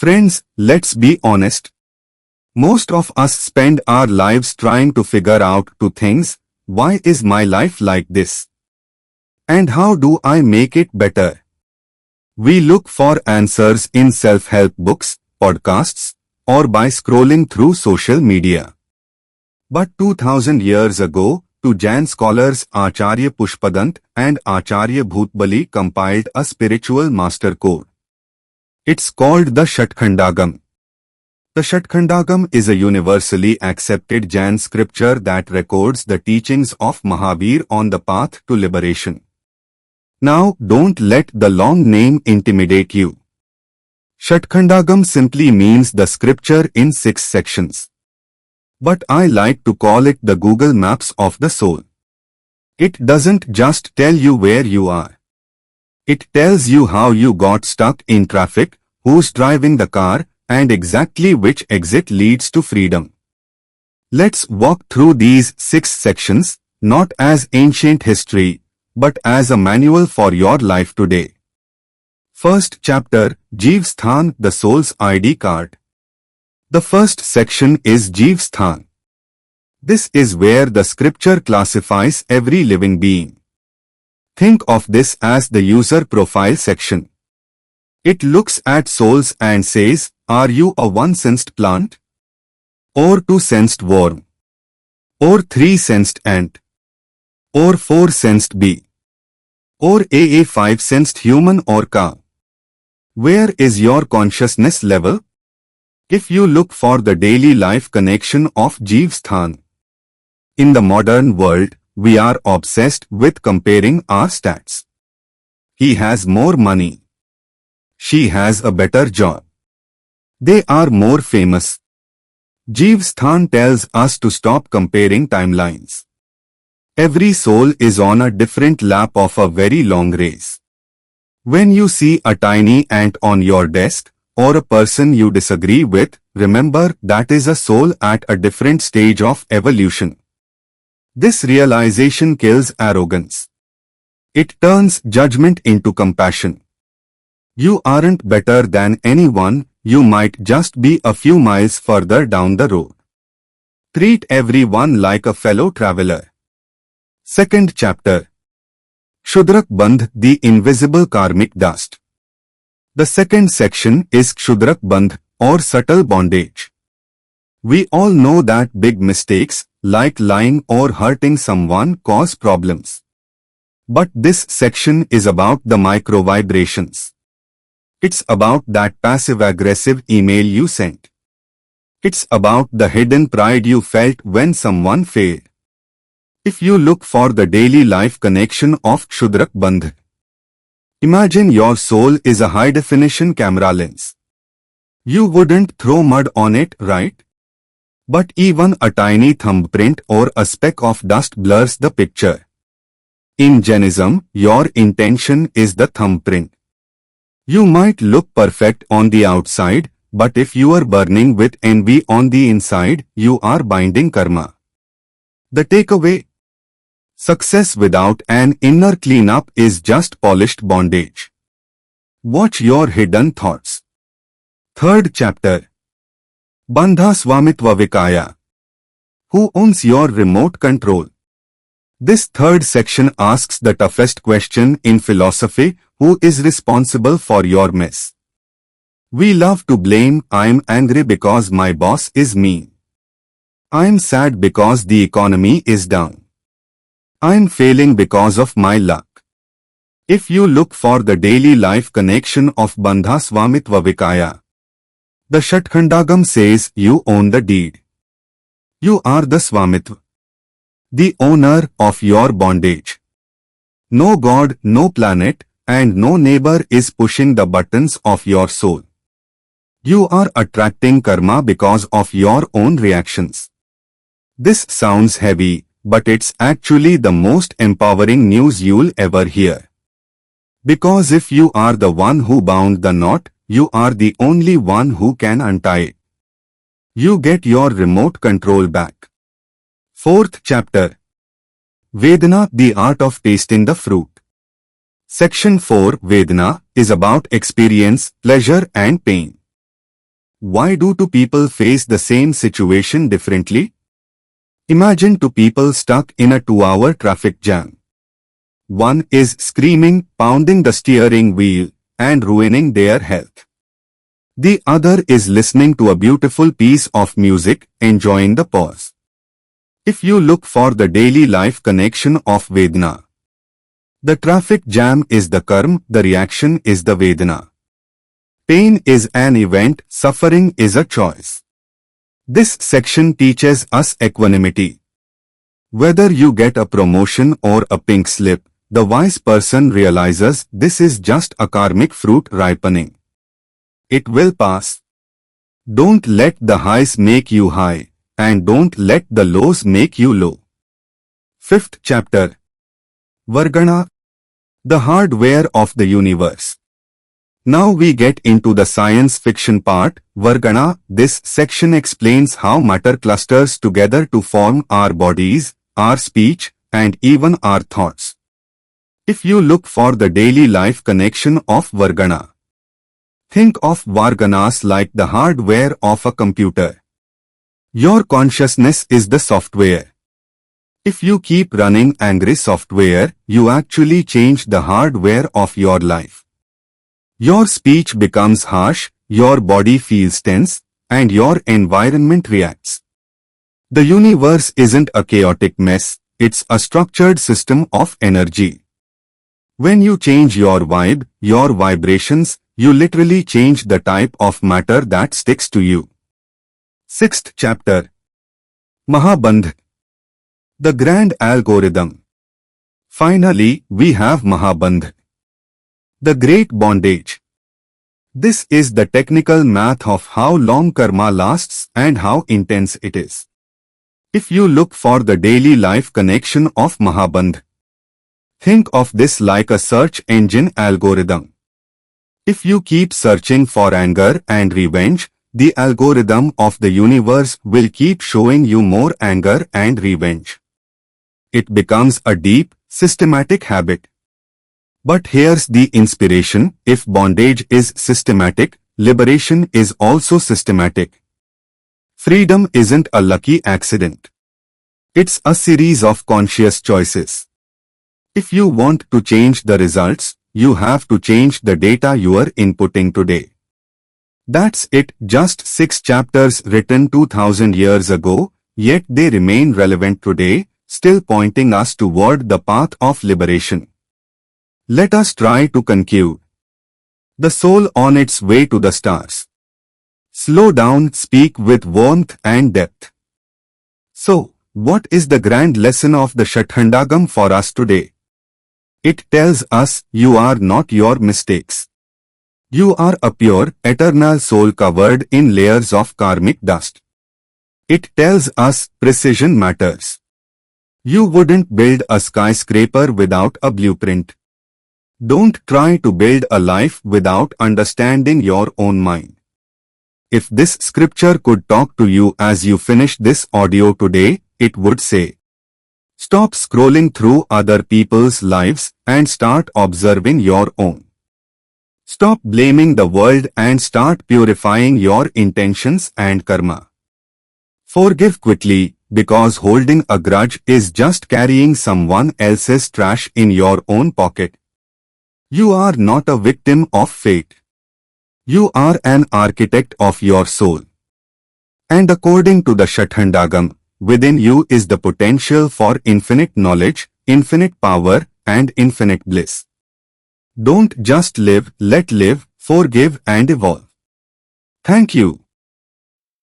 Friends, let's be honest. Most of us spend our lives trying to figure out two things. Why is my life like this? And how do I make it better? We look for answers in self-help books, podcasts, or by scrolling through social media. But 2000 years ago, two Jain scholars Acharya Pushpadanta and Acharya Bhutabali compiled a spiritual master code. It's called the Shat-khand-agam. The Shat-khand-agam is a universally accepted Jain scripture that records the teachings of Mahābandha on the path to liberation. Now, don't let the long name intimidate you. Shat-khand-agam simply means the scripture in 6 sections. But I like to call it the Google Maps of the soul. It doesn't just tell you where you are. It tells you how you got stuck in traffic, who's driving the car, and exactly which exit leads to freedom. Let's walk through these 6 sections, not as ancient history, but as a manual for your life today. First chapter, Jīvasthāna, the soul's ID card. The first section is Jīvasthāna. This is where the scripture classifies every living being. Think of this as the user profile section. It looks at souls and says, are you a 1-sensed plant? Or 2-sensed worm? Or 3-sensed ant? Or 4-sensed bee? Or a 5-sensed human or cow? Where is your consciousness level? If you look for the daily life connection of Jīvasthāna. In the modern world, we are obsessed with comparing our stats. He has more money. She has a better job. They are more famous. Jīvasthāna tells us to stop comparing timelines. Every soul is on a different lap of a very long race. When you see a tiny ant on your desk, or a person you disagree with, remember that is a soul at a different stage of evolution. This realization kills arrogance. It turns judgment into compassion. You aren't better than anyone, you might just be a few miles further down the road. Treat everyone like a fellow traveler. Second chapter. Kṣudrakabandha, the invisible karmic dust. The second section is Kṣudrakabandha, or subtle bondage. We all know that big mistakes, like lying or hurting someone, cause problems. But this section is about the micro-vibrations. It's about that passive-aggressive email you sent. It's about the hidden pride you felt when someone failed. If you look for the daily life connection of Kṣudrakabandha, imagine your soul is a high-definition camera lens. You wouldn't throw mud on it, right? But even a tiny thumbprint or a speck of dust blurs the picture. In Jainism, your intention is the thumbprint. You might look perfect on the outside, but if you are burning with envy on the inside, you are binding karma. The takeaway: success without an inner cleanup is just polished bondage. Watch your hidden thoughts. Third chapter. Bandhasvāmītva Who. Who owns your remote control? This third section asks the toughest question in philosophy: who is responsible for your mess? We love to blame. I'm angry because my boss is mean. I'm sad because the economy is down. I'm failing because of my luck. If you look for the daily life connection of Bandhasvāmītva Who, the Shat-khand-agam says you own the deed. You are the Swamitva, the owner of your bondage. No God, no planet, and no neighbor is pushing the buttons of your soul. You are attracting karma because of your own reactions. This sounds heavy, but it's actually the most empowering news you'll ever hear. Because if you are the one who bound the knot, you are the only one who can untie it. You get your remote control back. Fourth chapter. Vedanā, the art of tasting the fruit. Section 4, Vedanā, is about experience, pleasure and pain. why do two people face the same situation differently? Imagine two people stuck in a 2-hour traffic jam. One is screaming, pounding the steering wheel, and ruining their health. The other is listening to a beautiful piece of music, enjoying the pause. If you look for the daily life connection of Vedanā, the traffic jam is the karma, the reaction is the Vedanā. Pain is an event, suffering is a choice. This section teaches us equanimity. Whether you get a promotion or a pink slip, the wise person realizes this is just a karmic fruit ripening. It will pass. Don't let the highs make you high, and don't let the lows make you low. 5th chapter. Vargaṇā, the hardware of the universe. Now we get into the science fiction part. Vargaṇā. This section explains how matter clusters together to form our bodies, our speech, and even our thoughts. If you look for the daily life connection of Vargaṇā, think of Vargaṇās like the hardware of a computer. Your consciousness is the software. If you keep running angry software, you actually change the hardware of your life. Your speech becomes harsh, your body feels tense, and your environment reacts. The universe isn't a chaotic mess, it's a structured system of energy. When you change your vibe, your vibrations, you literally change the type of matter that sticks to you. 6th chapter. Mahābandha, the grand algorithm. Finally, we have Mahābandha, the great bondage. This is the technical math of how long karma lasts and how intense it is. If you look for the daily life connection of Mahābandha, think of this like a search engine algorithm. If you keep searching for anger and revenge, the algorithm of the universe will keep showing you more anger and revenge. It becomes a deep, systematic habit. But here's the inspiration: if bondage is systematic, liberation is also systematic. Freedom isn't a lucky accident. It's a series of conscious choices. If you want to change the results, you have to change the data you are inputting today. That's it, just 6 chapters written 2000 years ago, yet they remain relevant today, still pointing us toward the path of liberation. Let us try to conclude. The soul on its way to the stars. Slow down, speak with warmth and depth. So, what is the grand lesson of the Shatkhandagam for us today? It tells us, you are not your mistakes. You are a pure, eternal soul covered in layers of karmic dust. It tells us, precision matters. You wouldn't build a skyscraper without a blueprint. Don't try to build a life without understanding your own mind. If this scripture could talk to you as you finish this audio today, it would say, stop scrolling through other people's lives and start observing your own. Stop blaming the world and start purifying your intentions and karma. Forgive quickly, because holding a grudge is just carrying someone else's trash in your own pocket. You are not a victim of fate. You are an architect of your soul. And according to the Shatkhandagam, within you is the potential for infinite knowledge, infinite power, and infinite bliss. Don't just live, let live, forgive and evolve. Thank you.